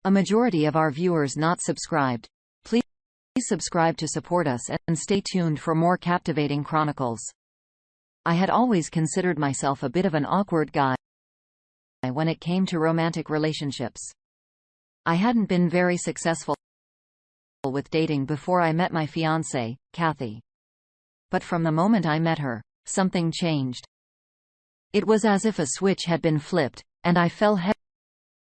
A majority of our viewers not subscribed. Please subscribe to support us and stay tuned for more captivating chronicles. I had always considered myself a bit of an awkward guy when it came to romantic relationships. I hadn't been very successful with dating before I met my fiancée, Kathy. But from the moment I met her, something changed. It was as if a switch had been flipped, and I fell head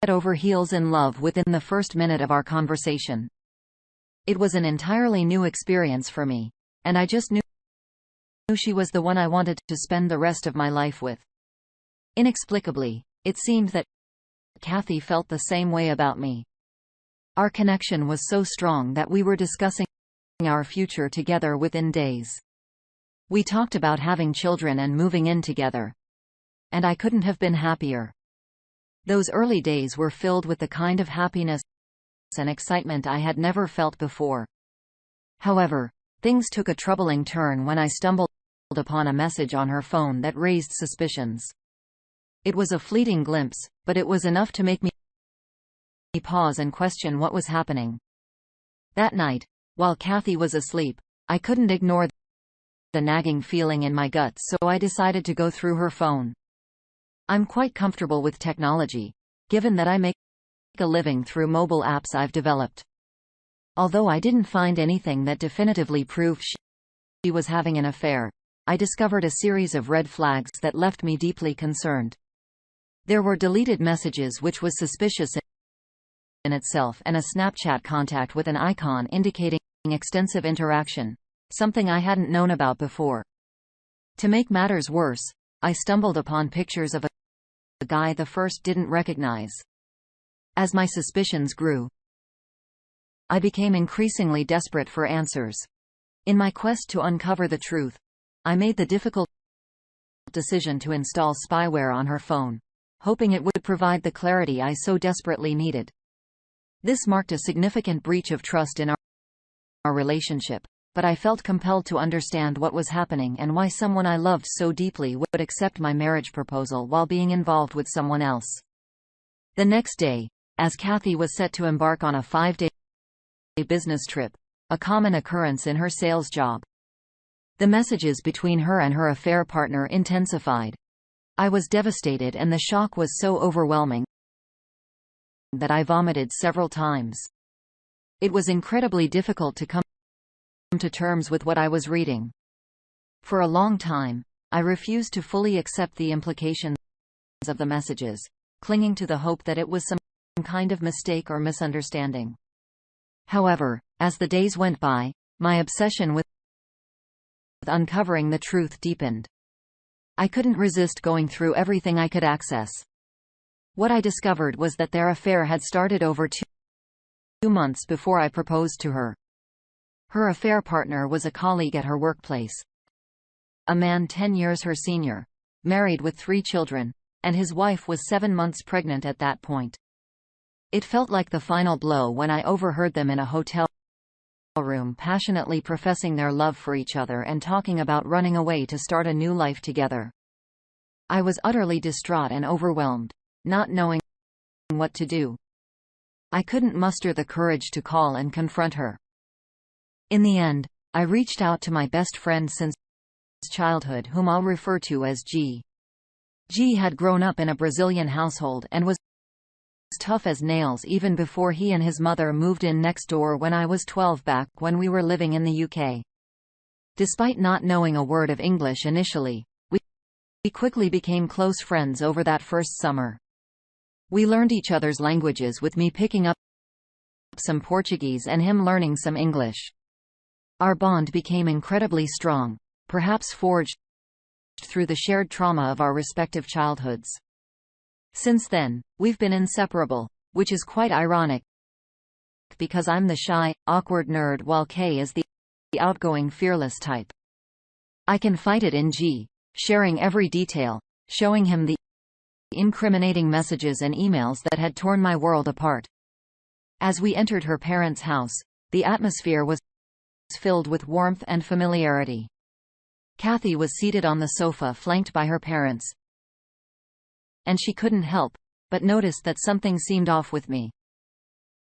over heels in love within the first minute of our conversation. It was an entirely new experience for me, and I just knew she was the one I wanted to spend the rest of my life with. Inexplicably, it seemed that Kathy felt the same way about me. Our connection was so strong that we were discussing our future together within days. We talked about having children and moving in together. And I couldn't have been happier. Those early days were filled with the kind of happiness and excitement I had never felt before. However, things took a troubling turn when I stumbled upon a message on her phone that raised suspicions. It was a fleeting glimpse, but it was enough to make me pause and question what was happening. That night, while Kathy was asleep, I couldn't ignore the nagging feeling in my gut, so I decided to go through her phone. I'm quite comfortable with technology, given that I make a living through mobile apps I've developed. Although I didn't find anything that definitively proved she was having an affair, I discovered a series of red flags that left me deeply concerned. There were deleted messages, which was suspicious in itself, and a Snapchat contact with an icon indicating extensive interaction, something I hadn't known about before. To make matters worse, I stumbled upon pictures of a guy the first didn't recognize. As my suspicions grew, I became increasingly desperate for answers. In my quest to uncover the truth, I made the difficult decision to install spyware on her phone, hoping it would provide the clarity I so desperately needed. This marked a significant breach of trust in our relationship, but I felt compelled to understand what was happening and why someone I loved so deeply would accept my marriage proposal while being involved with someone else. The next day, as Kathy was set to embark on a 5-day business trip, a common occurrence in her sales job, the messages between her and her affair partner intensified. I was devastated, and the shock was so overwhelming that I vomited several times. It was incredibly difficult to come to terms with what I was reading. For a long time, I refused to fully accept the implications of the messages, clinging to the hope that it was some kind of mistake or misunderstanding. However, as the days went by, my obsession with uncovering the truth deepened. I couldn't resist going through everything I could access. What I discovered was that their affair had started over 2 months before I proposed to her. Her affair partner was a colleague at her workplace, a man 10 years her senior, married with 3 children, and his wife was 7 months pregnant at that point. It felt like the final blow when I overheard them in a hotel room passionately professing their love for each other and talking about running away to start a new life together. I was utterly distraught and overwhelmed, not knowing what to do. I couldn't muster the courage to call and confront her. In the end, I reached out to my best friend since childhood, whom I'll refer to as G. G had grown up in a Brazilian household and was tough as nails even before he and his mother moved in next door when I was 12, back when we were living in the UK. Despite not knowing a word of English initially, we quickly became close friends over that first summer. We learned each other's languages, with me picking up some Portuguese and him learning some English. Our bond became incredibly strong, perhaps forged through the shared trauma of our respective childhoods. Since then, we've been inseparable, which is quite ironic, because I'm the shy, awkward nerd while K is the outgoing, fearless type. I confide in G, sharing every detail, showing him the incriminating messages and emails that had torn my world apart. As we entered her parents' house, the atmosphere was filled with warmth and familiarity. Kathy was seated on the sofa flanked by her parents, and she couldn't help but notice that something seemed off with me.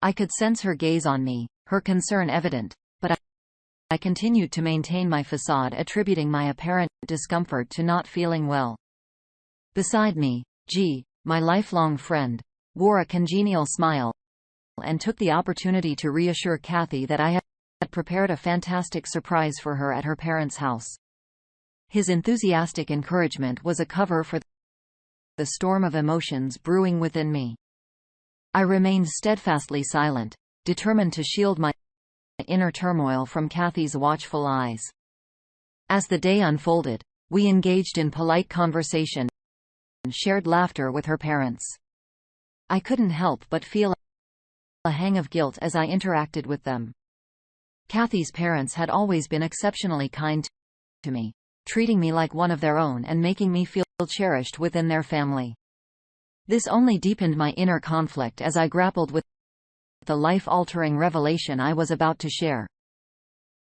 I could sense her gaze on me, her concern evident, but I continued to maintain my facade, attributing my apparent discomfort to not feeling well. Beside me, G, my lifelong friend, wore a congenial smile and took the opportunity to reassure Kathy that I had prepared a fantastic surprise for her at her parents' house. His enthusiastic encouragement was a cover for the storm of emotions brewing within me. I remained steadfastly silent, determined to shield my inner turmoil from Kathy's watchful eyes. As the day unfolded, we engaged in polite conversation and shared laughter with her parents. I couldn't help but feel a hang of guilt as I interacted with them. Kathy's parents had always been exceptionally kind to me, treating me like one of their own and making me feel cherished within their family. This only deepened my inner conflict as I grappled with the life-altering revelation I was about to share.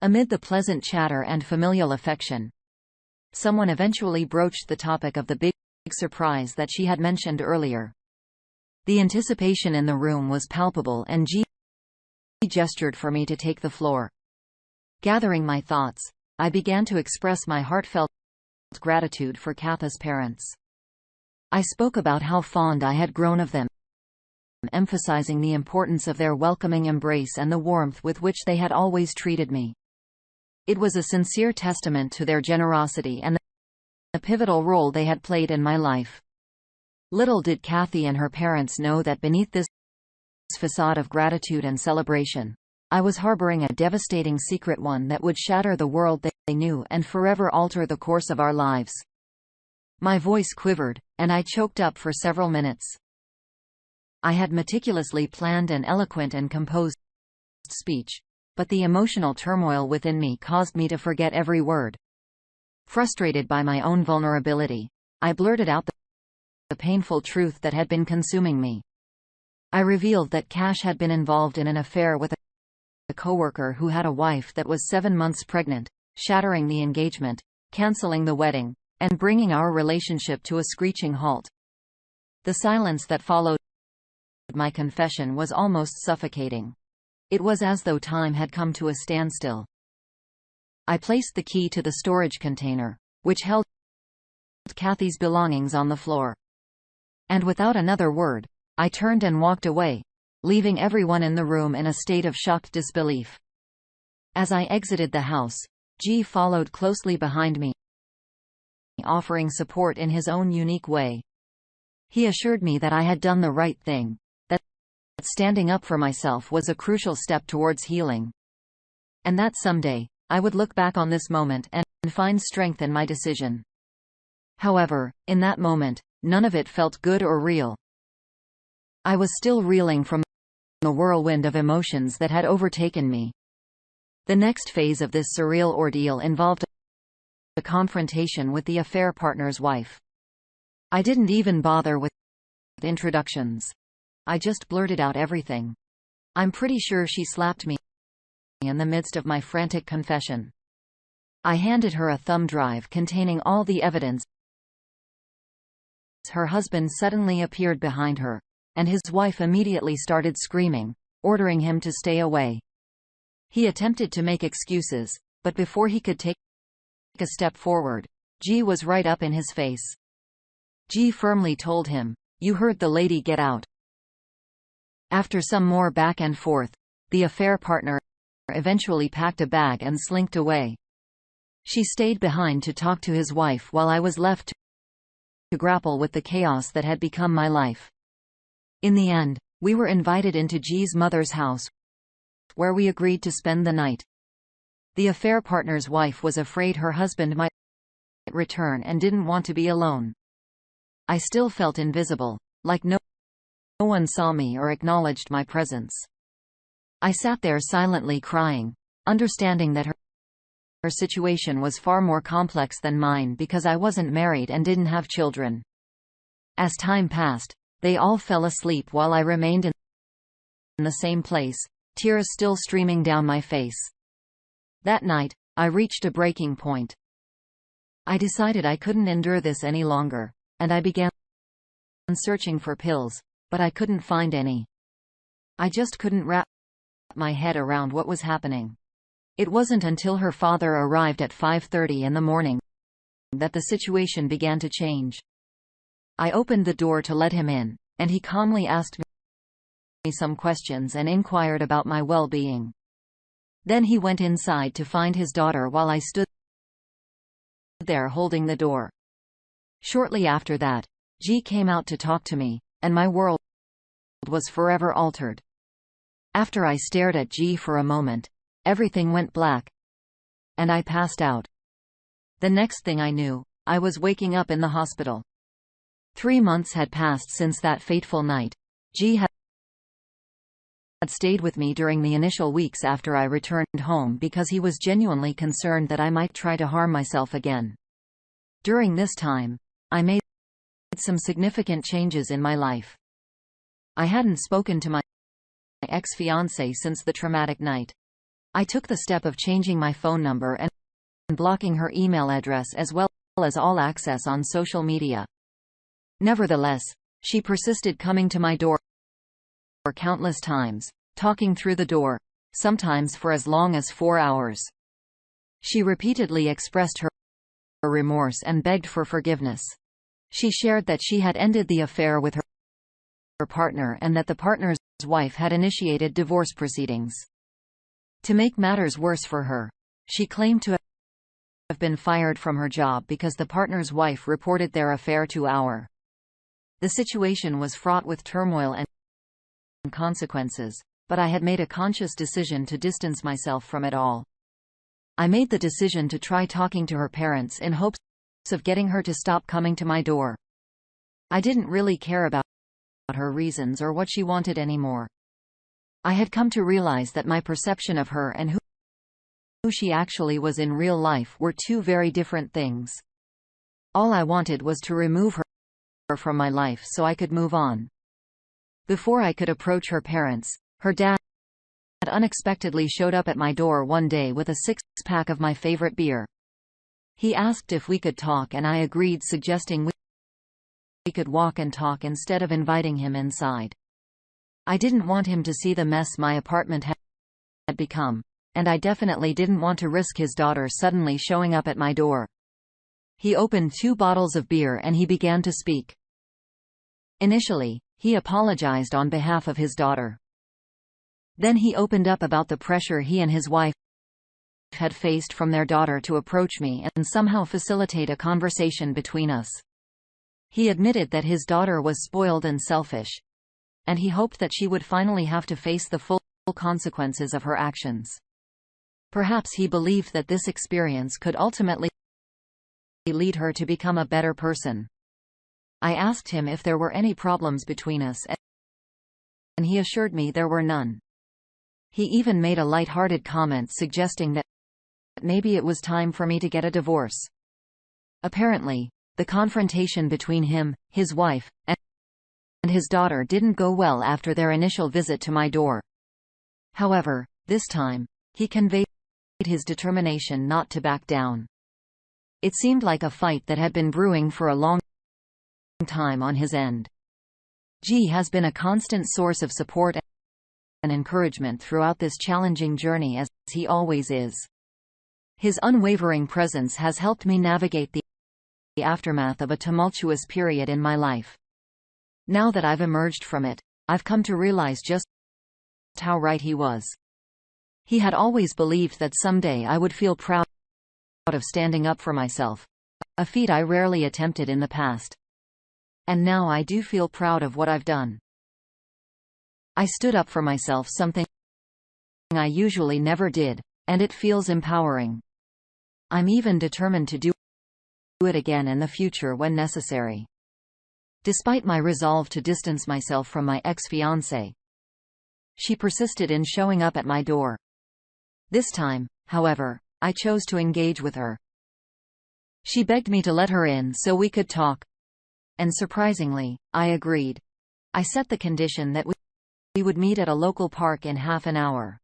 Amid the pleasant chatter and familial affection, someone eventually broached the topic of the big surprise that she had mentioned earlier. The anticipation in the room was palpable, and G gestured for me to take the floor. Gathering my thoughts, I began to express my heartfelt gratitude for Kathy's parents. I spoke about how fond I had grown of them, emphasizing the importance of their welcoming embrace and the warmth with which they had always treated me. It was a sincere testament to their generosity and the pivotal role they had played in my life. Little did Kathy and her parents know that beneath this facade of gratitude and celebration, I was harboring a devastating secret, one that would shatter the world they knew and forever alter the course of our lives. My voice quivered, and I choked up for several minutes. I had meticulously planned an eloquent and composed speech, but the emotional turmoil within me caused me to forget every word. Frustrated by my own vulnerability, I blurted out the painful truth that had been consuming me. I revealed that Cash had been involved in an affair with a coworker who had a wife that was 7 months pregnant, shattering the engagement, canceling the wedding, and bringing our relationship to a screeching halt. The silence that followed my confession was almost suffocating. It was as though time had come to a standstill. I placed the key to the storage container, which held Kathy's belongings, on the floor. And without another word, I turned and walked away, leaving everyone in the room in a state of shocked disbelief. As I exited the house, G followed closely behind me, offering support in his own unique way. He assured me that I had done the right thing, that standing up for myself was a crucial step towards healing, and that someday, I would look back on this moment and find strength in my decision. However, in that moment, none of it felt good or real. I was still reeling from the whirlwind of emotions that had overtaken me. The next phase of this surreal ordeal involved a confrontation with the affair partner's wife. I didn't even bother with introductions. I just blurted out everything. I'm pretty sure she slapped me in the midst of my frantic confession. I handed her a thumb drive containing all the evidence. Her husband suddenly appeared behind her, and his wife immediately started screaming, ordering him to stay away. He attempted to make excuses, but before he could take a step forward, G was right up in his face. G firmly told him, "You heard the lady, get out." After some more back and forth, the affair partner eventually packed a bag and slinked away. She stayed behind to talk to his wife while I was left to grapple with the chaos that had become my life. In the end, we were invited into G's mother's house, where we agreed to spend the night. The affair partner's wife was afraid her husband might return and didn't want to be alone. I still felt invisible, like no one saw me or acknowledged my presence. I sat there silently crying, understanding that her situation was far more complex than mine because I wasn't married and didn't have children. As time passed, they all fell asleep while I remained in the same place, tears still streaming down my face. That night, I reached a breaking point. I decided I couldn't endure this any longer, and I began searching for pills, but I couldn't find any. I just couldn't wrap my head around what was happening. It wasn't until her father arrived at 5:30 in the morning that the situation began to change. I opened the door to let him in, and he calmly asked me some questions and inquired about my well-being. Then he went inside to find his daughter while I stood there holding the door. Shortly after that, G came out to talk to me, and my world was forever altered. After I stared at G for a moment, everything went black, and I passed out. The next thing I knew, I was waking up in the hospital. 3 months had passed since that fateful night. G had stayed with me during the initial weeks after I returned home because he was genuinely concerned that I might try to harm myself again. During this time, I made some significant changes in my life. I hadn't spoken to my ex-fiancée since the traumatic night. I took the step of changing my phone number and blocking her email address as well as all access on social media. Nevertheless, she persisted coming to my door countless times, talking through the door, sometimes for as long as 4 hours. She repeatedly expressed her remorse and begged for forgiveness. She shared that she had ended the affair with her partner and that the partner's wife had initiated divorce proceedings. To make matters worse for her, she claimed to have been fired from her job because the partner's wife reported their affair to her. The situation was fraught with turmoil and consequences, but I had made a conscious decision to distance myself from it all. I made the decision to try talking to her parents in hopes of getting her to stop coming to my door. I didn't really care about her reasons or what she wanted anymore. I had come to realize that my perception of her and who she actually was in real life were two very different things. All I wanted was to remove her from my life so I could move on. Before I could approach her parents, her dad unexpectedly showed up at my door one day with a 6-pack of my favorite beer. He asked if we could talk and I agreed, suggesting we could walk and talk instead of inviting him inside. I didn't want him to see the mess my apartment had become, and I definitely didn't want to risk his daughter suddenly showing up at my door. He opened 2 bottles of beer and he began to speak. Initially, he apologized on behalf of his daughter. Then he opened up about the pressure he and his wife had faced from their daughter to approach me and somehow facilitate a conversation between us. He admitted that his daughter was spoiled and selfish, and he hoped that she would finally have to face the full consequences of her actions. Perhaps he believed that this experience could ultimately lead her to become a better person. I asked him if there were any problems between us, and he assured me there were none. He even made a light-hearted comment suggesting that maybe it was time for me to get a divorce. Apparently, the confrontation between him, his wife, and his daughter didn't go well after their initial visit to my door. However, this time, he conveyed his determination not to back down. It seemed like a fight that had been brewing for a long time on his end. G has been a constant source of support and encouragement throughout this challenging journey, as he always is. His unwavering presence has helped me navigate the aftermath of a tumultuous period in my life. Now that I've emerged from it, I've come to realize just how right he was. He had always believed that someday I would feel proud of standing up for myself, a feat I rarely attempted in the past. And now I do feel proud of what I've done. I stood up for myself, something I usually never did, and it feels empowering. I'm even determined to do it again in the future when necessary. Despite my resolve to distance myself from my ex-fiancée, she persisted in showing up at my door. This time, however, I chose to engage with her. She begged me to let her in so we could talk, and surprisingly, I agreed. I set the condition that we would meet at a local park in half an hour.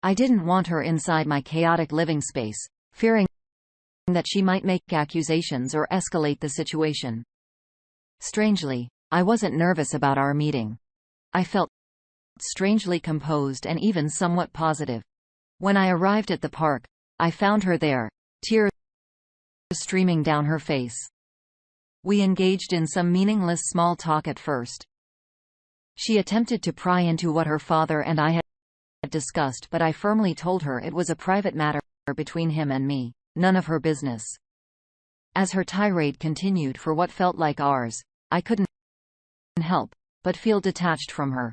I didn't want her inside my chaotic living space, fearing that she might make accusations or escalate the situation. Strangely, I wasn't nervous about our meeting. I felt strangely composed and even somewhat positive. When I arrived at the park, I found her there, tears streaming down her face. We engaged in some meaningless small talk at first. She attempted to pry into what her father and I had discussed, but I firmly told her it was a private matter between him and me, none of her business. As her tirade continued for what felt like hours, I couldn't help but feel detached from her.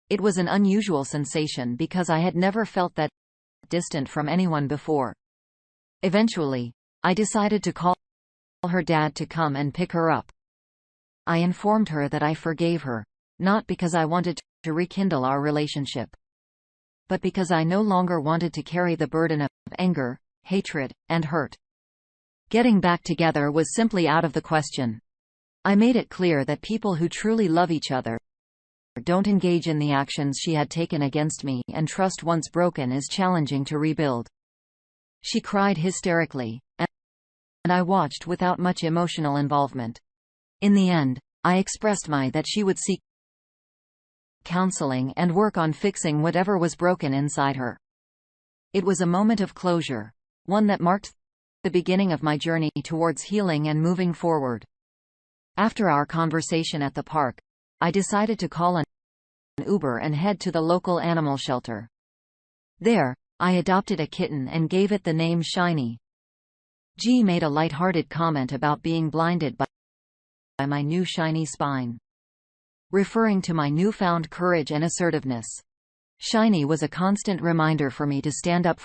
It was an unusual sensation because I had never felt that distant from anyone before. Eventually, I decided to call her dad to come and pick her up. I informed her that I forgave her, not because I wanted to rekindle our relationship, but because I no longer wanted to carry the burden of anger, hatred, and hurt. Getting back together was simply out of the question. I made it clear that people who truly love each other don't engage in the actions she had taken against me, and trust once broken is challenging to rebuild. She cried hysterically, and I watched without much emotional involvement. In the end, I expressed that she would seek counseling and work on fixing whatever was broken inside her. It was a moment of closure, one that marked the beginning of my journey towards healing and moving forward. After our conversation at the park, I decided to call an Uber and head to the local animal shelter. There, I adopted a kitten and gave it the name Shiny. G made a light-hearted comment about being blinded by my new shiny spine, referring to my newfound courage and assertiveness. Shiny was a constant reminder for me to stand up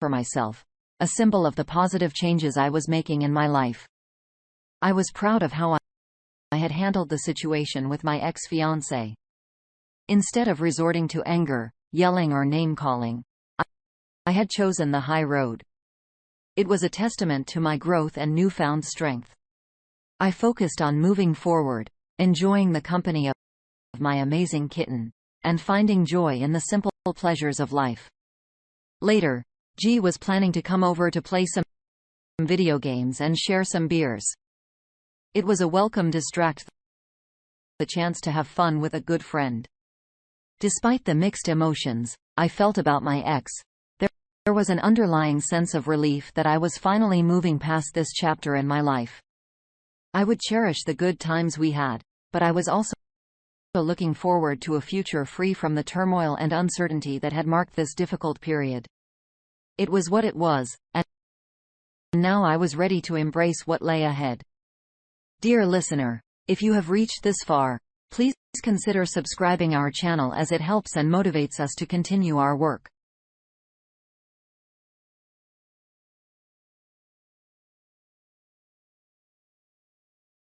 for myself, a symbol of the positive changes I was making in my life. I was proud of how I had handled the situation with my ex-fiancé. Instead of resorting to anger, yelling or name-calling, I had chosen the high road. It was a testament to my growth and newfound strength. I focused on moving forward, enjoying the company of my amazing kitten, and finding joy in the simple pleasures of life. Later, G was planning to come over to play some video games and share some beers. It was a welcome distract, the chance to have fun with a good friend. Despite the mixed emotions I felt about my ex, there was an underlying sense of relief that I was finally moving past this chapter in my life. I would cherish the good times we had, but I was also looking forward to a future free from the turmoil and uncertainty that had marked this difficult period. It was what it was, and now I was ready to embrace what lay ahead. Dear listener, if you have reached this far, please consider subscribing our channel, as it helps and motivates us to continue our work.